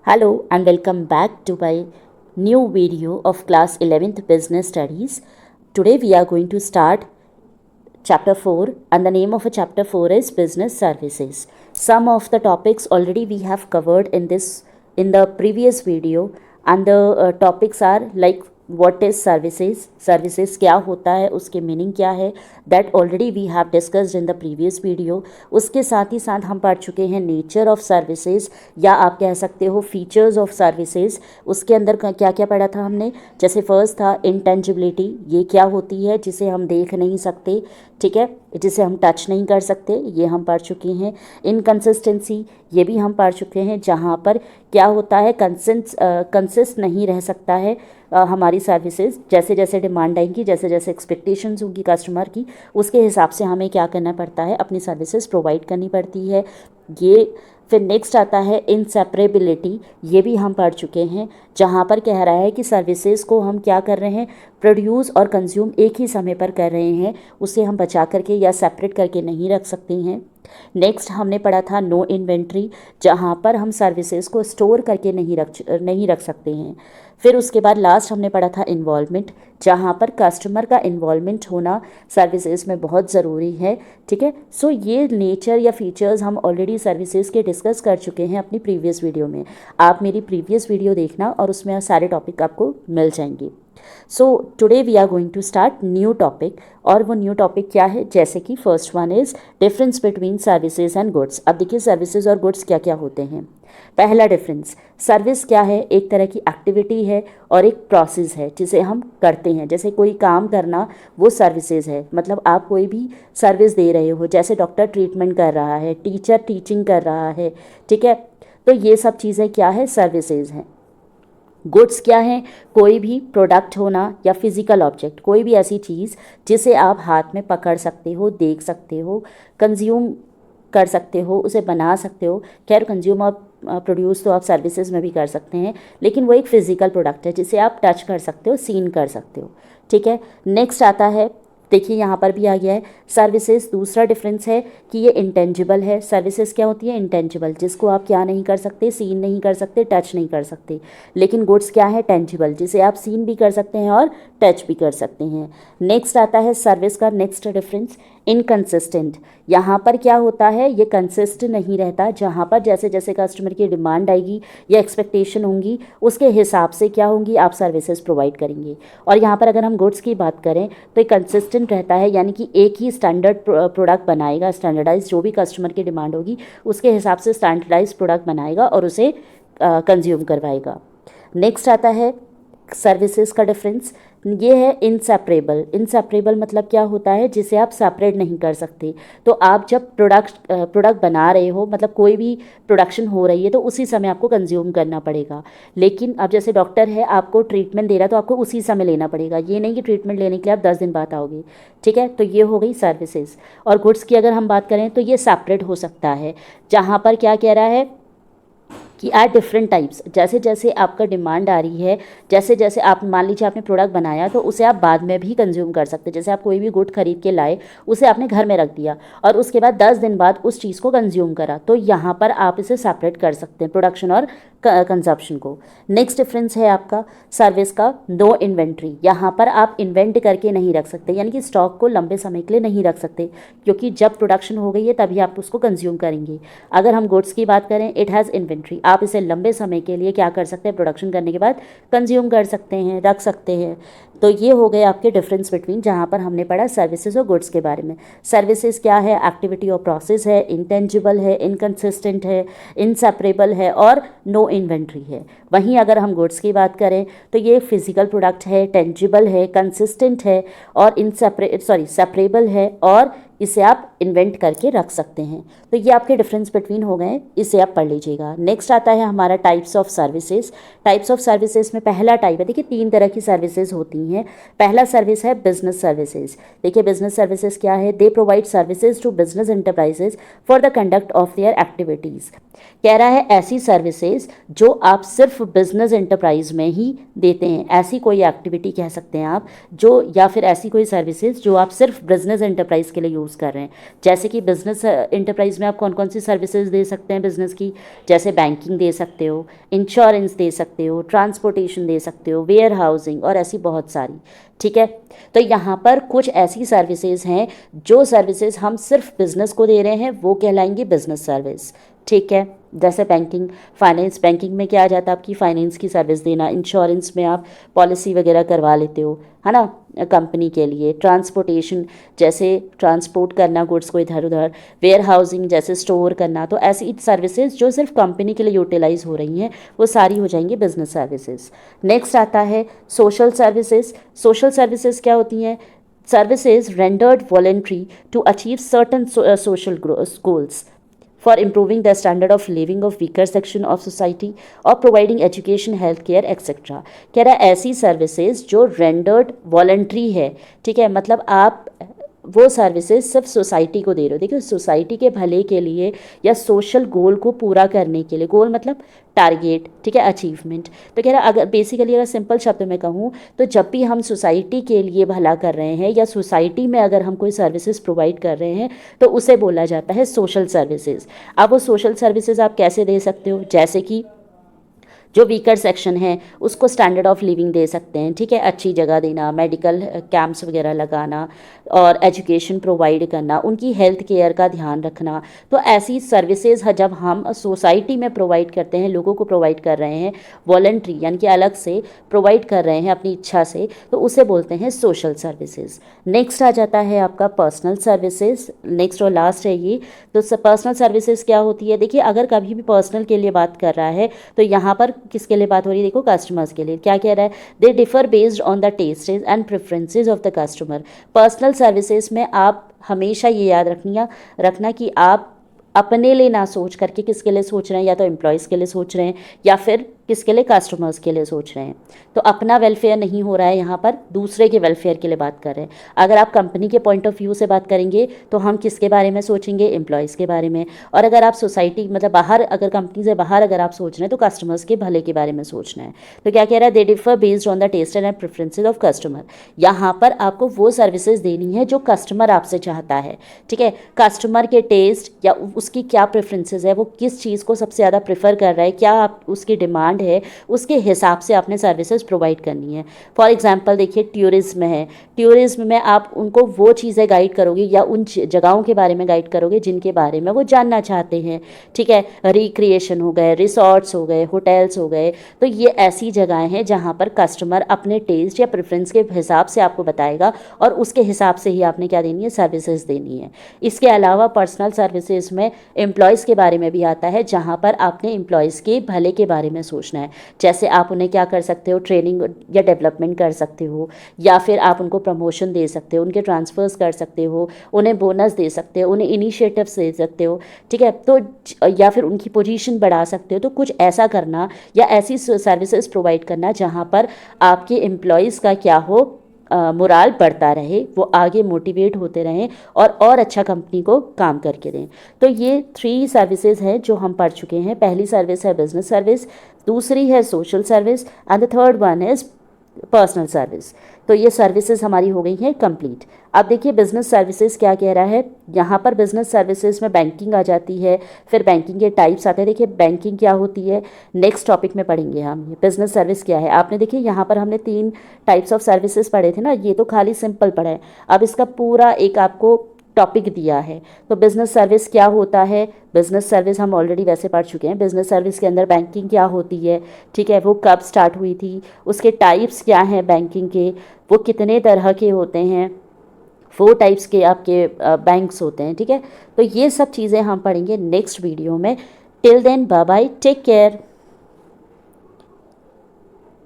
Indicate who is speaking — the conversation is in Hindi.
Speaker 1: Hello and welcome back to my new video of class 11th business studies. Today we are going to start chapter 4 and the name of a chapter 4 is business services. Some of the topics already we have covered in the previous video and the topics are like what is services क्या होता है, उसके मीनिंग क्या है, that already we have discussed in the previous video. उसके साथ ही साथ हम पढ़ चुके हैं नेचर ऑफ सर्विसेज या आप कह सकते हो फीचर्स ऑफ सर्विसेज. उसके अंदर क्या क्या पढ़ा था हमने. जैसे फर्स्ट था इंटेंजिबिलिटी, ये क्या होती है जिसे हम देख नहीं सकते, ठीक है, जिसे हम टच नहीं कर सकते, ये हम पढ़ चुके हैं. इनकंसिस्टेंसी ये भी हम पढ़ चुके हैं, जहाँ पर क्या होता है कंसिस्ट नहीं रह सकता है हमारी सर्विसेज. जैसे जैसे डिमांड आएंगी, जैसे जैसे एक्सपेक्टेशंस होंगी कस्टमर की, उसके हिसाब से हमें क्या करना पड़ता है, अपनी सर्विसेज प्रोवाइड करनी पड़ती है. ये फिर नेक्स्ट आता है इनसेपरेबिलिटी, ये भी हम पढ़ चुके हैं, जहाँ पर कह रहा है कि सर्विसेज को हम क्या कर रहे हैं, प्रोड्यूस और कंज्यूम एक ही समय पर कर रहे हैं, उसे हम बचा करके या सेपरेट करके नहीं रख सकते हैं. नेक्स्ट हमने पढ़ा था नो इन्वेंट्री, जहाँ पर हम सर्विसेज को स्टोर करके नहीं रख सकते हैं. फिर उसके बाद लास्ट हमने पढ़ा था इन्वॉल्वमेंट, जहाँ पर कस्टमर का इन्वॉल्वमेंट होना सर्विसेज में बहुत ज़रूरी है, ठीक है. सो ये नेचर या फीचर्स हम ऑलरेडी सर्विसेज के डिस्कस कर चुके हैं अपनी प्रीवियस वीडियो में. आप मेरी प्रीवियस वीडियो देखना और उसमें सारे टॉपिक आपको मिल जाएंगे. So today we are going to start new topic, और वो न्यू टॉपिक क्या है, जैसे कि first one is difference between services and goods. अब देखिए सर्विसेज और गुड्स क्या क्या होते हैं. पहला डिफरेंस, सर्विस क्या है, एक तरह की एक्टिविटी है और एक प्रोसेस है जिसे हम करते हैं. जैसे कोई काम करना वो सर्विसेज है, मतलब आप कोई भी सर्विस दे रहे हो, जैसे डॉक्टर ट्रीटमेंट कर रहा है, टीचर टीचिंग कर रहा है, ठीक है. तो ये सब चीज़ें क्या है, सर्विसेज हैं. गुड्स क्या है, कोई भी प्रोडक्ट होना या फिजिकल ऑब्जेक्ट, कोई भी ऐसी चीज़ जिसे आप हाथ में पकड़ सकते हो, देख सकते हो, कंज्यूम कर सकते हो, उसे बना सकते हो. खैर कंज्यूम और प्रोड्यूस तो आप सर्विसेज में भी कर सकते हैं, लेकिन वो एक फ़िज़िकल प्रोडक्ट है जिसे आप टच कर सकते हो, सीन कर सकते हो, ठीक है. नेक्स्ट आता है, देखिए यहाँ पर भी आ गया है सर्विसेज. दूसरा डिफरेंस है कि ये इंटेंजिबल है. सर्विसेज क्या होती है, इंटेंजिबल, जिसको आप क्या नहीं कर सकते, सीन नहीं कर सकते, टच नहीं कर सकते. लेकिन गुड्स क्या है, टेंजिबल, जिसे आप सीन भी कर सकते हैं और टच भी कर सकते हैं. नेक्स्ट आता है सर्विस का नेक्स्ट डिफरेंस, इनकंसिस्टेंट. यहाँ पर क्या होता है, ये कंसिस्ट नहीं रहता, जहाँ पर जैसे जैसे कस्टमर की डिमांड आएगी या एक्सपेक्टेशन होंगी उसके हिसाब से क्या होंगी, आप सर्विसेज प्रोवाइड करेंगे. और यहाँ पर अगर हम गुड्स की बात करें तो ये कंसिस्टेंट रहता है, यानी कि एक ही स्टैंडर्ड प्रोडक्ट बनाएगा, स्टैंडर्डाइज जो भी कस्टमर की डिमांड होगी उसके हिसाब से स्टैंडर्डाइज प्रोडक्ट बनाएगा और उसे कंज्यूम करवाएगा. नेक्स्ट आता है सर्विसेज का डिफरेंस, ये है इनसेपरेबल. इनसेपरेबल मतलब क्या होता है, जिसे आप सेपरेट नहीं कर सकते. तो आप जब प्रोडक्ट बना रहे हो, मतलब कोई भी प्रोडक्शन हो रही है, तो उसी समय आपको कंज्यूम करना पड़ेगा. लेकिन अब जैसे डॉक्टर है, आपको ट्रीटमेंट दे रहा है तो आपको उसी समय लेना पड़ेगा, ये नहीं कि ट्रीटमेंट लेने के लिए आप 10 दिन बाद आओगे, ठीक है. तो ये हो गई सर्विसेज. और गुड्स की अगर हम बात करें तो ये सेपरेट हो सकता है, जहाँ पर क्या कह रहा है कि एट डिफरेंट टाइप्स, जैसे जैसे आपका डिमांड आ रही है, जैसे जैसे आप मान लीजिए आपने प्रोडक्ट बनाया तो उसे आप बाद में भी कंज्यूम कर सकते हैं. जैसे आप कोई भी गुड खरीद के लाए, उसे आपने घर में रख दिया और उसके बाद 10 दिन बाद उस चीज़ को कंज्यूम करा, तो यहाँ पर आप इसे सेपरेट कर सकते हैं, प्रोडक्शन और कंजप्शन को. नेक्स्ट डिफरेंस है आपका सर्विस का नो इन्वेंट्री. यहाँ पर आप इन्वेंट करके नहीं रख सकते, यानी कि स्टॉक को लंबे समय के लिए नहीं रख सकते, क्योंकि जब प्रोडक्शन हो गई है तभी आप उसको कंज्यूम करेंगे. अगर हम गुड्स की बात करें, इट हैज़ इन्वेंट्री, आप इसे लंबे समय के लिए क्या कर सकते हैं, प्रोडक्शन करने के बाद कंज्यूम कर सकते हैं, रख सकते हैं. तो ये हो गए आपके डिफरेंस बिटवीन, जहाँ पर हमने पढ़ा सर्विसेज और गुड्स के बारे में. सर्विसेज क्या है, एक्टिविटी और प्रोसेस है, इंटेंजिबल है, इनकंसिस्टेंट है, इनसेपरेबल है और नो इन्वेंट्री है. वहीं अगर हम गुड्स की बात करें तो ये फिजिकल प्रोडक्ट है, टेंजिबल है, कंसिस्टेंट है और सेपरेबल है और इसे आप इन्वेंट करके रख सकते हैं. तो ये आपके डिफरेंस बिटवीन हो गए, इसे आप पढ़ लीजिएगा. नेक्स्ट आता है हमारा types of services. Types of services में पहला टाइप है, देखिए 3 तरह की सर्विसेज होती हैं. पहला सर्विस है बिजनेस सर्विसेज. देखिए बिजनेस सर्विसेज क्या है, they provide services to business enterprises for the conduct of their activities. कह रहा है ऐसी सर्विसेज सर्विसेज जो आप सिर्फ बिजनेस एंटरप्राइज में ही देते हैं, ऐसी कोई एक्टिविटी कह सकते हैं आप जो, या फिर ऐसी कोई सर्विसेज जो आप सिर्फ बिजनेस एंटरप्राइज के लिए यूज़ कर रहे हैं। जैसे कि बिजनेस एंटरप्राइज में आप कौन कौन सी सर्विसेज दे सकते हैं बिजनेस की, जैसे बैंकिंग दे सकते हो, इंश्योरेंस दे सकते हो, ट्रांसपोर्टेशन दे सकते हो, वेयर हाउसिंग और ऐसी बहुत सारी। ठीक है, तो यहाँ पर कुछ ऐसी सर्विसेज हैं जो सर्विसेज हम सिर्फ बिजनेस को दे रहे हैं, वो कहलाएंगी बिजनेस सर्विस। ठीक है, जैसे बैंकिंग, फाइनेंस, बैंकिंग में क्या आ जाता है आपकी फाइनेंस की सर्विस देना, इंश्योरेंस में आप पॉलिसी वगैरह करवा लेते हो, है ना, कंपनी के लिए, ट्रांसपोर्टेशन जैसे ट्रांसपोर्ट करना गुड्स को इधर उधर, वेयर हाउसिंग जैसे स्टोर करना, तो ऐसी सर्विसेज जो सिर्फ कंपनी के लिए यूटिलाइज हो रही हैं वो सारी हो जाएंगी बिजनेस सर्विसेज। नेक्स्ट आता है सोशल सर्विसेज। सोशल सर्विसेज क्या होती हैं? Services rendered voluntary to achieve certain social goals for improving the standard of living of weaker section of society or providing education, health care, etc. कह रहा है ऐसी सर्विसेज जो रेंडर्ड वॉलंट्री है। ठीक है, मतलब आप वो सर्विसेज सिर्फ सोसाइटी को दे रहे हो। देखिए, सोसाइटी के भले के लिए या सोशल गोल को पूरा करने के लिए, गोल मतलब टारगेट, ठीक है, अचीवमेंट। तो कह रहा है अगर बेसिकली अगर सिंपल शब्द में कहूँ तो जब भी हम सोसाइटी के लिए भला कर रहे हैं या सोसाइटी में अगर हम कोई सर्विसेज प्रोवाइड कर रहे हैं तो उसे बोला जाता है सोशल सर्विसेज। अब वो सोशल सर्विसेज आप कैसे दे सकते हो? जैसे कि जो वीकर सेक्शन है उसको स्टैंडर्ड ऑफ लिविंग दे सकते हैं। ठीक है, अच्छी जगह देना, मेडिकल कैंप्स वगैरह लगाना और एजुकेशन प्रोवाइड करना, उनकी हेल्थ केयर का ध्यान रखना। तो ऐसी सर्विसेज जब हम सोसाइटी में प्रोवाइड करते हैं, लोगों को प्रोवाइड कर रहे हैं वॉलंट्री यानी कि अलग से प्रोवाइड कर रहे हैं अपनी इच्छा से, तो उसे बोलते हैं सोशल सर्विसेज। नेक्स्ट आ जाता है आपका पर्सनल सर्विसेज। नेक्स्ट और लास्ट है ये। तो पर्सनल सर्विसेज क्या होती है? देखिए, अगर कभी भी पर्सनल के लिए बात कर रहा है तो यहाँ पर किसके लिए बात हो रही है? देखो, कस्टमर्स के लिए। क्या कह रहा है? They differ based on the tastes and preferences of the customer. Personal services में आप हमेशा ये याद रखना कि आप अपने लिए ना सोच करके किसके लिए सोच रहे हैं, या तो एम्प्लॉयज़ के लिए सोच रहे हैं या फिर किसके लिए? कस्टमर्स के लिए सोच रहे हैं। तो अपना वेलफेयर नहीं हो रहा है यहाँ पर, दूसरे के वेलफेयर के लिए बात कर रहे हैं। अगर आप कंपनी के पॉइंट ऑफ व्यू से बात करेंगे तो हम किसके बारे में सोचेंगे? एम्प्लॉयज़ के बारे में। और अगर आप सोसाइटी मतलब बाहर, अगर कंपनी से बाहर अगर आप सोच रहे हैं तो कस्टमर्स के भले के बारे में सोचना है। तो क्या कह रहा है? They differ based on the taste and preferences of customer. यहाँ पर आपको वो सर्विसेज देनी है जो कस्टमर आपसे चाहता है। ठीक है, कस्टमर के टेस्ट या उसकी क्या प्रेफरेंसेज है, वो किस चीज़ को सबसे ज़्यादा प्रेफर कर रहा है, क्या आप उसकी डिमांड है, उसके हिसाब से आपने सर्विसेज प्रोवाइड करनी है। फॉर एग्जांपल देखिए, टूरिज्म है, टूरिज्म में आप उनको वो चीज़ें गाइड करोगे या उन जगहों के बारे में गाइड करोगे जिनके बारे में वो जानना चाहते हैं। ठीक है, रिक्रिएशन हो गए, रिसोर्ट्स हो गए, होटल्स हो गए, तो ये ऐसी जगहें हैं जहाँ पर कस्टमर अपने टेस्ट या प्रेफरेंस के हिसाब से आपको बताएगा और उसके हिसाब से ही आपने क्या देनी है? सर्विसेज देनी है। इसके अलावा पर्सनल सर्विसेज में एम्प्लॉयज़ के बारे में भी आता है, जहाँ पर आपने एम्प्लॉयज़ के भले के बारे में सोचना है। जैसे आप उन्हें क्या कर सकते हो? ट्रेनिंग या डेवलपमेंट कर सकते हो, या फिर आप उनको प्रमोशन दे सकते हो, उनके ट्रांसफर्स कर सकते हो, उन्हें बोनस दे सकते हो, उन्हें इनिशिएटिव्स दे सकते हो। ठीक है, तो या फिर उनकी पोजीशन बढ़ा सकते हो। तो कुछ ऐसा करना या ऐसी सर्विसेज प्रोवाइड करना जहाँ पर आपके एम्प्लॉयज़ का क्या हो, मोराल बढ़ता रहे, वो आगे मोटिवेट होते रहें और अच्छा कंपनी को काम करके दें। तो ये 3 सर्विसेज हैं जो हम पढ़ चुके हैं। पहली सर्विस है बिजनेस सर्विस, दूसरी है social service and the third one is personal service. तो ये सर्विसेज हमारी हो गई हैं कंप्लीट। अब देखिए बिजनेस सर्विसेज क्या कह रहा है यहाँ पर। बिजनेस सर्विसेज में बैंकिंग आ जाती है, फिर बैंकिंग के टाइप्स आते हैं। देखिए बैंकिंग क्या होती है नेक्स्ट टॉपिक में पढ़ेंगे हम। ये बिजनेस सर्विस क्या है आपने देखिए यहाँ पर हमने 3 टाइप्स ऑफ सर्विसेज पढ़े थे ना, ये तो खाली सिंपल पढ़ा है। अब इसका पूरा एक आपको टॉपिक दिया है। तो बिजनेस सर्विस क्या होता है? बिजनेस सर्विस हम ऑलरेडी वैसे पढ़ चुके हैं। बिजनेस सर्विस के अंदर बैंकिंग क्या होती है, ठीक है, वो कब स्टार्ट हुई थी, उसके टाइप्स क्या हैं बैंकिंग के, वो कितने तरह के होते हैं, 4 टाइप्स के आपके बैंक्स होते हैं। ठीक है, तो ये सब चीज़ें हम पढ़ेंगे नेक्स्ट वीडियो में। Till then bye bye, take care.